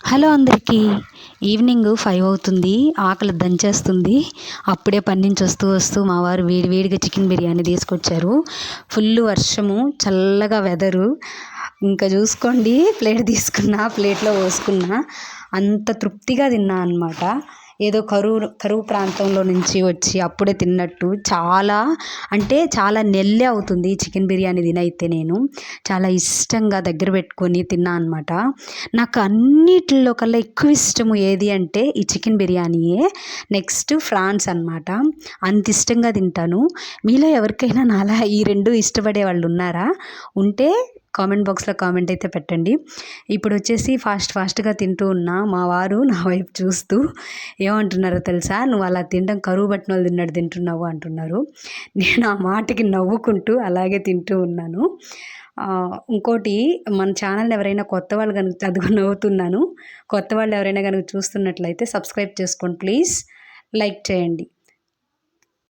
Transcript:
Hello అందరికీ. Evening 5 అవుతుంది. ఆకలి దంచేస్తుంది. అప్పుడే పని నుంచి వస్తూ మా వారు వేడి వేడిగా చికెన్ బిర్యానీ తీసుకొచ్చారు. ఫుల్ వర్షము, చల్లగా వెదరు. ఇంకా చూసుకోండి, ప్లేట్ తీసుకున్నా, ప్లేట్లో పోసుకున్నా. అంత తృప్తిగా తిన్నా అనమాట. ఏదో కరువు ప్రాంతంలో నుంచి వచ్చి అప్పుడే తిన్నట్టు. చాలా అంటే చాలా నెల్లే అవుతుంది చికెన్ బిర్యానీ తినైతే. నేను చాలా ఇష్టంగా దగ్గర పెట్టుకొని తిన్నా అనమాట. నాకు అన్నిటిలో కల్లా ఎక్కువ ఇష్టము ఏది అంటే ఈ చికెన్ బిర్యానీయే. నెక్స్ట్ ఫ్రాన్స్ అనమాట. అంత ఇష్టంగా తింటాను. మీలో ఎవరికైనా నాలా ఈ రెండు ఇష్టపడే వాళ్ళు ఉన్నారా? ఉంటే కామెంట్ బాక్స్లో కామెంట్ అయితే పెట్టండి. ఇప్పుడు వచ్చేసి ఫాస్ట్గా తింటూ ఉన్నా. మా వారు నా వైపు చూస్తూ ఏమంటున్నారో తెలుసా? నువ్వు అలా తినడం కరువు పట్టిన వాళ్ళు తిన్నట్టు తింటున్నావు అంటున్నారు. నేను ఆ మాటకి నవ్వుకుంటూ అలాగే తింటూ ఉన్నాను. ఇంకోటి, మన ఛానల్ ఎవరైనా కొత్త వాళ్ళు కనుక అదిగో నవ్వుతున్నాను, కొత్త వాళ్ళు ఎవరైనా కనుక చూస్తున్నట్లయితే సబ్స్క్రైబ్ చేసుకోండి ప్లీజ్. లైక్ చేయండి.